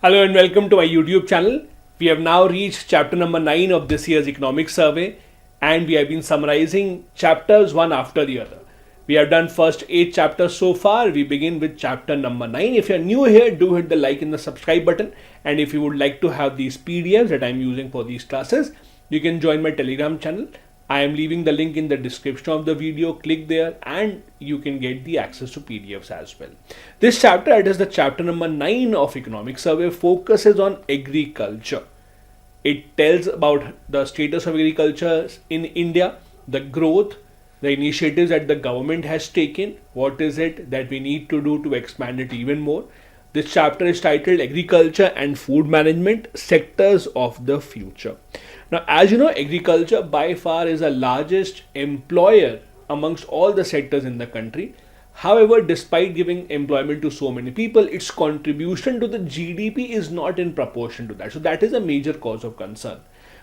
Hello and welcome to my YouTube channel. We have now reached chapter number 9 of this year's economic survey and we have been summarizing chapters one after the other. We have done first 8 chapters so far. We begin with chapter number 9. If you are new here, do hit the like and the subscribe button. And if you would like to have these PDFs that I am using for these classes, you can join my Telegram channel. I am leaving the link in the description of the video. Click there and you can get the access to PDFs as well. This chapter, it is the chapter number 9 of economic survey, focuses on agriculture. It tells about the status of agriculture in India, the growth, the initiatives that the government has taken, what is it that we need to do to expand it even more. This chapter is titled Agriculture and Food Management, Sectors of the Future. Now, as you know, agriculture by far is the largest employer amongst all the sectors in the country. However, despite giving employment to so many people, its contribution to the GDP is not in proportion to that. So that is a major cause of concern.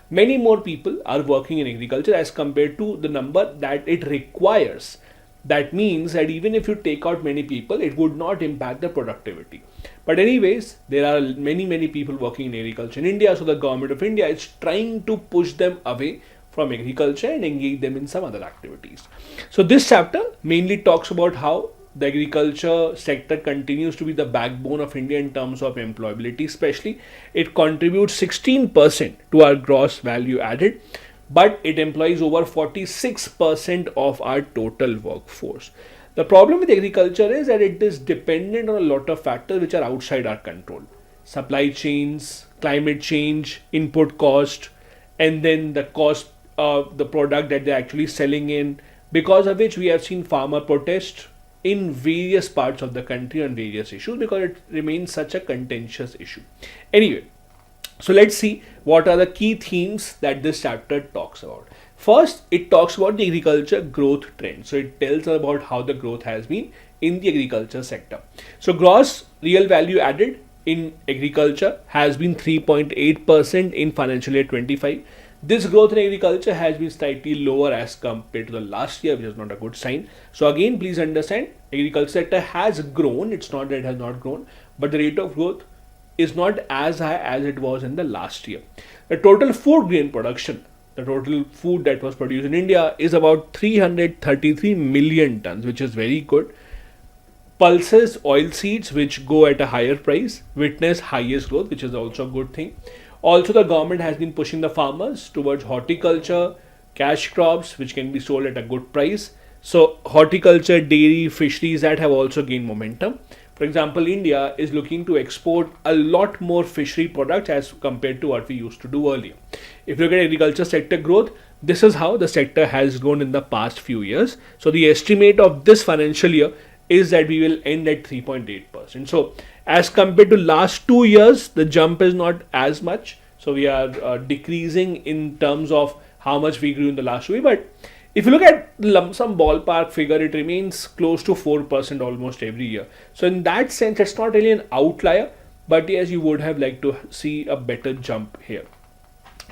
Many more people are working in agriculture as compared to the number that it requires. That means that even if you take out many people, it would not impact the productivity. But anyways, there are many people working in agriculture in India. So the government of India is trying to push them away from agriculture and engage them in some other activities. So this chapter mainly talks about how the agriculture sector continues to be the backbone of India in terms of employability, especially. It contributes 16% to our gross value added, but it employs over 46% of our total workforce. The problem with agriculture is that it is dependent on a lot of factors which are outside our control. Supply chains, climate change, input cost, and then the cost of the product that they're actually selling in, because of which we have seen farmer protest in various parts of the country on various issues because it remains such a contentious issue. Anyway, so let's see what are the key themes that this chapter talks about. First, it talks about the agriculture growth trend. So it tells us about how the growth has been in the agriculture sector. So gross real value added in agriculture has been 3.8% in financial year 25. This growth in agriculture has been slightly lower as compared to the last year, which is not a good sign. So again, please understand, agriculture sector has grown. It's not that it has not grown, but the rate of growth is not as high as it was in the last year. The total food grain production, the total food that was produced in India is about 333 million tons, which is very good. Pulses, oil seeds, which go at a higher price, witness highest growth, which is also a good thing. Also, the government has been pushing the farmers towards horticulture, cash crops, which can be sold at a good price. So, horticulture, dairy, fisheries that have also gained momentum. For example, India is looking to export a lot more fishery products as compared to what we used to do earlier. If you look at agriculture sector growth, this is how the sector has grown in the past few years. So the estimate of this financial year is that we will end at 3.8%. So as compared to last 2 years, the jump is not as much. So we are decreasing in terms of how much we grew in the last 2 years. But if you look at lump sum ballpark figure, it remains close to 4% almost every year. So in that sense, it's not really an outlier, but yes, you would have liked to see a better jump here.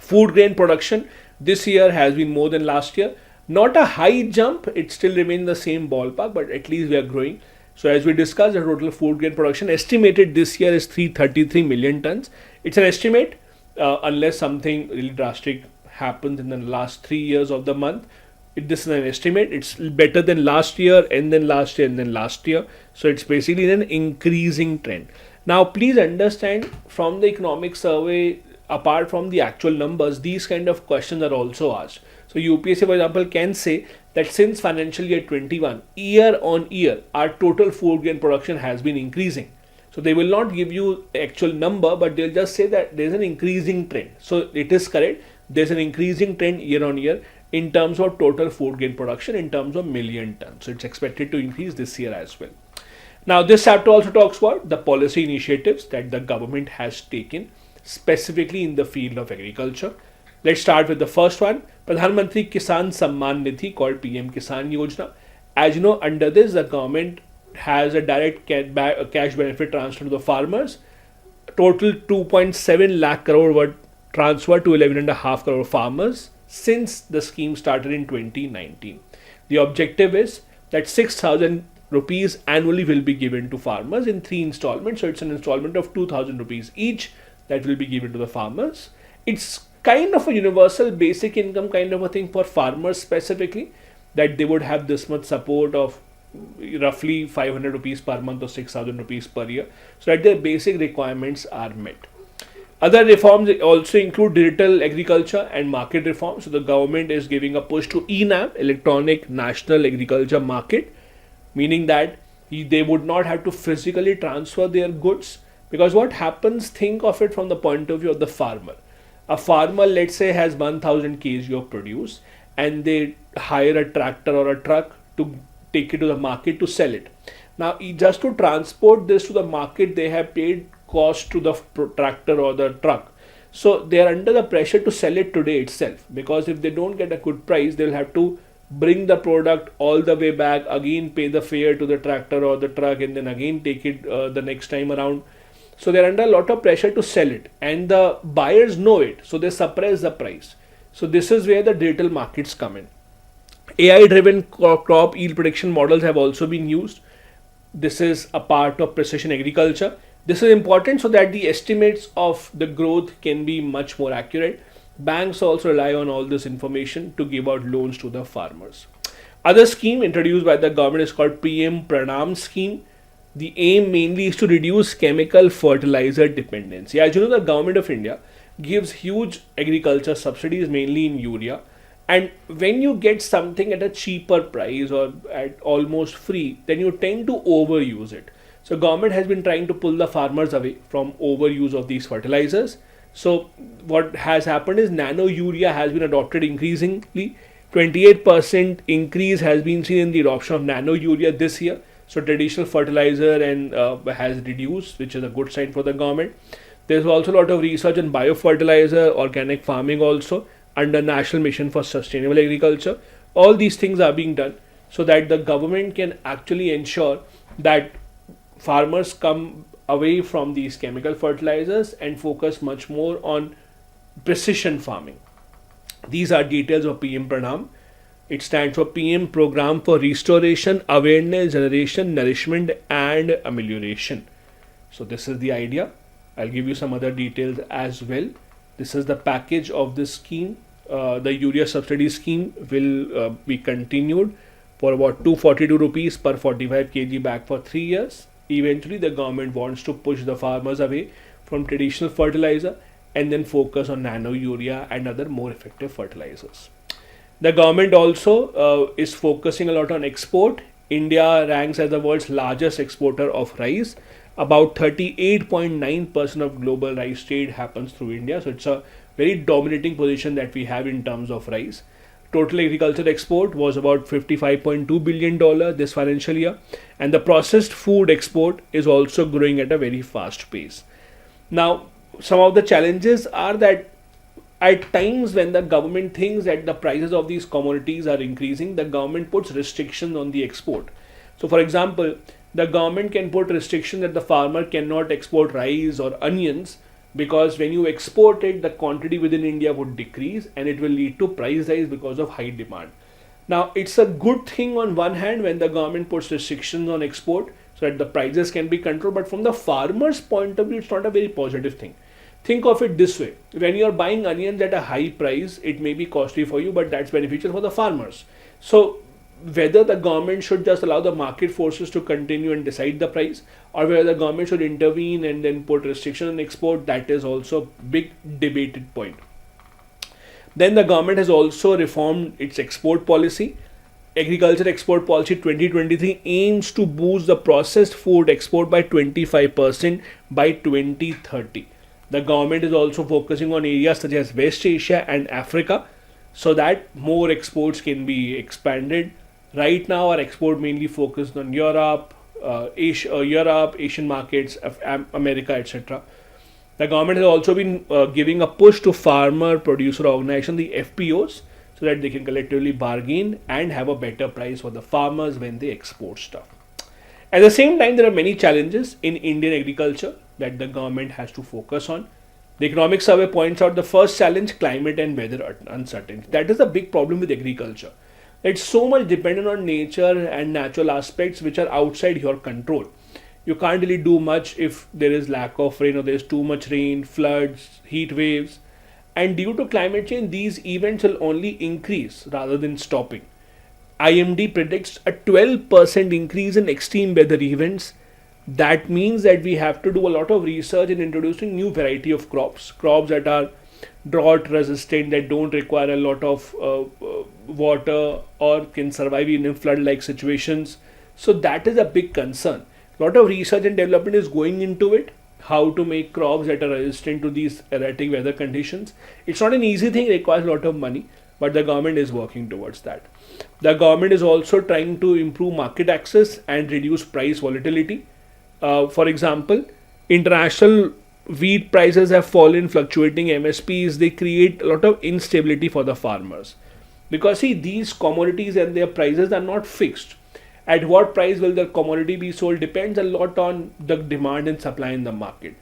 Food grain production this year has been more than last year. Not a high jump, it still remains the same ballpark, but at least we are growing. So as we discussed, the total food grain production estimated this year is 333 million tons. It's an estimate unless something really drastic happens in the last 3 years of the month. This is an estimate. It's better than last year and then last year and then last year. So it's basically an increasing trend. Now, please understand, from the economic survey, apart from the actual numbers, these kind of questions are also asked. So UPSC, for example, can say that since financial year 21, year on year, our total food grain production has been increasing. So they will not give you the actual number, but they'll just say that there's an increasing trend. So it is correct. There's an increasing trend year on year in terms of total food grain production in terms of million tons. So it's expected to increase this year as well. Now this chapter also talks about the policy initiatives that the government has taken specifically in the field of agriculture. Let's start with the first one, Pradhan Mantri Kisan Samman Nidhi, called PM Kisan Yojana. As you know, under this, the government has a direct cash benefit transfer to the farmers. Total 2.7 lakh crore were transferred to 11.5 crore farmers since the scheme started in 2019. The objective is that 6,000 rupees annually will be given to farmers in 3 installments. So it's an installment of 2000 rupees each that will be given to the farmers. It's kind of a universal basic income kind of a thing for farmers specifically, that they would have this much support of roughly 500 rupees per month or 6000 rupees per year, so that their basic requirements are met. Other reforms also include digital agriculture and market reform. So the government is giving a push to ENAM, Electronic National Agriculture Market, meaning that they would not have to physically transfer their goods. Because what happens, think of it from the point of view of the farmer. A farmer, let's say, has 1000 kg of produce, and they hire a tractor or a truck to take it to the market to sell it. Now, just to transport this to the market, they have paid cost to the tractor or the truck. So they are under the pressure to sell it today itself, because if they don't get a good price, they'll have to bring the product all the way back, again pay the fare to the tractor or the truck, and then again take it the next time around. So they're under a lot of pressure to sell it, and the buyers know it, so they suppress the price. So this is where the digital markets come in. AI driven crop yield prediction models have also been used. This is a part of precision agriculture. This is important so that the estimates of the growth can be much more accurate. Banks also rely on all this information to give out loans to the farmers. Other scheme introduced by the government is called PM Pranam scheme. The aim mainly is to reduce chemical fertilizer dependency. As you know, the government of India gives huge agriculture subsidies, mainly in urea. And when you get something at a cheaper price or at almost free, then you tend to overuse it. So government has been trying to pull the farmers away from overuse of these fertilizers. So what has happened is nano urea has been adopted increasingly. 28% increase has been seen in the adoption of nano urea this year. So traditional fertilizer and has reduced, which is a good sign for the government. There's also a lot of research in biofertilizer, organic farming also under National Mission for Sustainable Agriculture. All these things are being done so that the government can actually ensure that farmers come away from these chemical fertilizers and focus much more on precision farming. These are details of PM Pranam. It stands for PM Program for Restoration, Awareness, Generation, Nourishment and Amelioration. So this is the idea. I'll give you some other details as well. This is the package of this scheme. The urea subsidy scheme will be continued for about 242 rupees per 45 kg bag for 3 years. Eventually, the government wants to push the farmers away from traditional fertilizer and then focus on nano urea and other more effective fertilizers. The government also is focusing a lot on export. India ranks as the world's largest exporter of rice. About 38.9% of global rice trade happens through India. So it's a very dominating position that we have in terms of rice. Total agriculture export was about $55.2 billion this financial year. And the processed food export is also growing at a very fast pace. Now, some of the challenges are that at times when the government thinks that the prices of these commodities are increasing, the government puts restrictions on the export. So for example, the government can put restriction that the farmer cannot export rice or onions, because when you export it, the quantity within India would decrease and it will lead to price rise because of high demand. Now, it's a good thing on one hand when the government puts restrictions on export so that the prices can be controlled, but from the farmer's point of view, it's not a very positive thing. Think of it this way: when you are buying onions at a high price, it may be costly for you, but that's beneficial for the farmers. So whether the government should just allow the market forces to continue and decide the price, or whether the government should intervene and then put restriction on export, that is also a big debated point. Then the government has also reformed its export policy. Agriculture Export Policy 2023 aims to boost the processed food export by 25% by 2030. The government is also focusing on areas such as West Asia and Africa so that more exports can be expanded. Right now, our export mainly focused on Europe, Asian markets, America, etc. The government has also been giving a push to farmer producer organization, the FPOs, so that they can collectively bargain and have a better price for the farmers when they export stuff. At the same time, there are many challenges in Indian agriculture that the government has to focus on. The economic survey points out the first challenge: climate and weather uncertainty. That is a big problem with agriculture. It's so much dependent on nature and natural aspects which are outside your control. You can't really do much if there is lack of rain or there's too much rain, floods, heat waves. And due to climate change, these events will only increase rather than stopping. IMD predicts a 12% increase in extreme weather events. That means that we have to do a lot of research in introducing new variety of crops that are drought resistant, that don't require a lot of water or can survive in flood like situations. So that is a big concern. A lot of research and development is going into it, how to make crops that are resistant to these erratic weather conditions. It's not an easy thing, it requires a lot of money, but the government is working towards that. The government is also trying to improve market access and reduce price volatility. For example, international wheat prices have fallen, fluctuating MSPs, they create a lot of instability for the farmers. Because see, these commodities and their prices are not fixed. At what price will the commodity be sold depends a lot on the demand and supply in the market.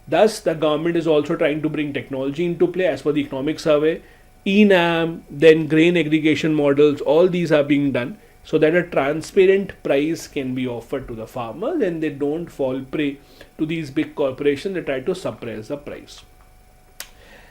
Thus, the government is also trying to bring technology into play as per the economic survey. ENAM, then grain aggregation models, all these are being done so that a transparent price can be offered to the farmers and they don't fall prey to these big corporations that try to suppress the price.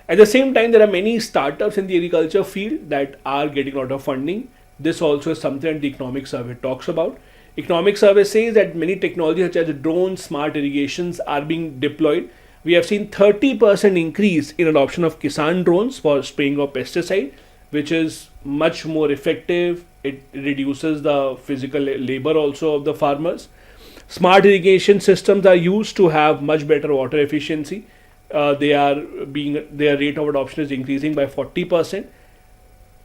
At the same time, there are many startups in the agriculture field that are getting a lot of funding. This also is something that the economic survey talks about. Economic survey says that many technologies such as drones, smart irrigations are being deployed. We have seen 30% increase in adoption of Kisan drones for spraying of pesticide, which is much more effective. It reduces the physical labor also of the farmers. Smart irrigation systems are used to have much better water efficiency. Their rate of adoption is increasing by 40%.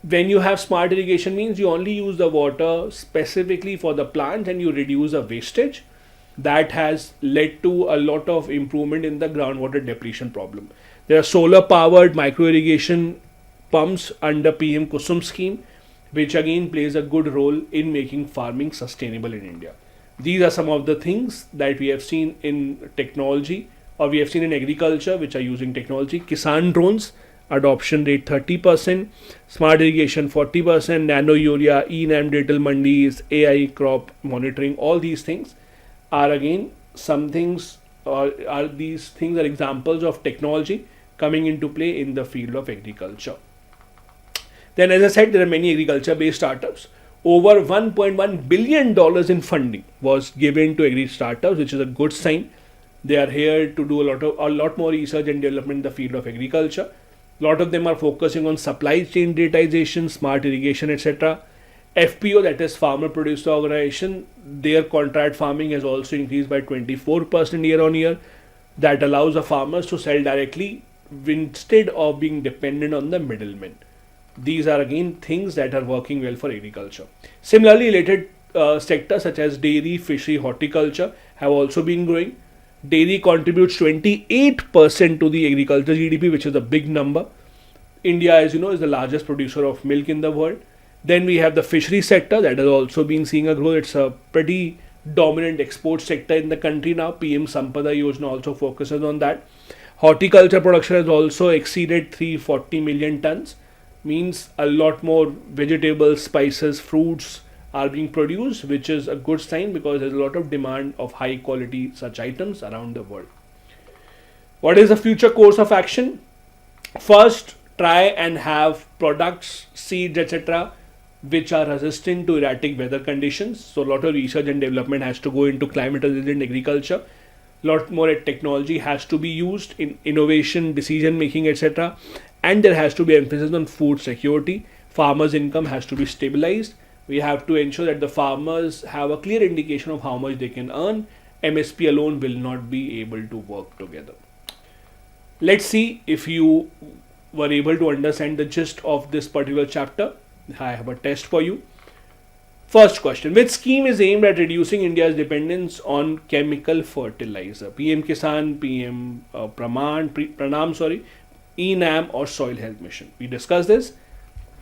When you have smart irrigation means you only use the water specifically for the plants and you reduce the wastage. That has led to a lot of improvement in the groundwater depletion problem. There are solar powered micro irrigation pumps under PM Kusum scheme, which again plays a good role in making farming sustainable in India. These are some of the things that we have seen in technology or we have seen in agriculture which are using technology. Kisan drones, adoption rate 30%, smart irrigation 40%, nano urea, ENAM digital mandis, AI crop monitoring, all these things are again some things are these things are examples of technology coming into play in the field of agriculture. Then as I said, there are many agriculture based startups. Over $1.1 billion in funding was given to agri startups, which is a good sign. They are here to do a lot more research and development in the field of agriculture. A lot of them are focusing on supply chain digitization, smart irrigation, etc. FPO, that is Farmer Producer Organization, their contract farming has also increased by 24% year on year. That allows the farmers to sell directly instead of being dependent on the middlemen. These are again things that are working well for agriculture. Similarly, related sectors such as dairy, fishery, horticulture have also been growing. Dairy contributes 28% to the agriculture GDP, which is a big number. India, as you know, is the largest producer of milk in the world. Then we have the fishery sector that has also been seeing a growth. It's a pretty dominant export sector in the country now. PM Sampada Yojana also focuses on that. Horticulture production has also exceeded 340 million tons. Means a lot more vegetables, spices, fruits are being produced, which is a good sign because there's a lot of demand of high quality such items around the world. What is the future course of action? First, try and have products, seeds, etc., which are resistant to erratic weather conditions. So a lot of research and development has to go into climate resilient agriculture. A lot more technology has to be used in innovation, decision making, etc. And there has to be emphasis on food security. Farmers' income has to be stabilized. We have to ensure that the farmers have a clear indication of how much they can earn. MSP alone will not be able to work together. Let's see if you were able to understand the gist of this particular chapter. I have a test for you. First question: which scheme is aimed at reducing India's dependence on chemical fertilizer? PM Kisan, PM Pranam, ENAM or Soil Health Mission? We discussed this.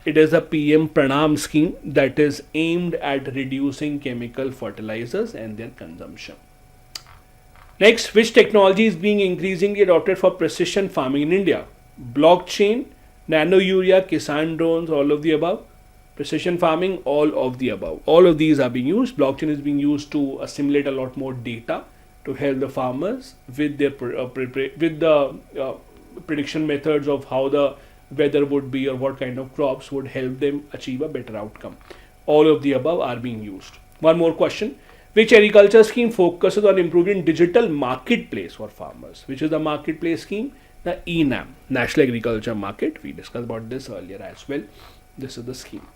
It is a PM Pranam scheme that is aimed at reducing chemical fertilizers and their consumption. Next, which technology is being increasingly adopted for precision farming in India? Blockchain, nano urea, Kisan drones, all of the above. precision farming, all of the above. All of these are being used. Blockchain is being used to assimilate a lot more data to help the farmers with their prediction methods of how the weather would be or what kind of crops would help them achieve a better outcome. All of the above are being used. One more question. Which agriculture scheme focuses on improving digital marketplace for farmers? Which is the marketplace scheme? The ENAM, National Agriculture Market. We discussed about this earlier as well. This is the scheme.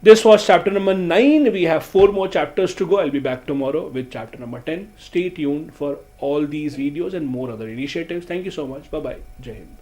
This was chapter number 9. We have 4 more chapters to go. I'll be back tomorrow with chapter number 10. Stay tuned for all these videos and more other initiatives. Thank you so much. Bye-bye. Jai Hind.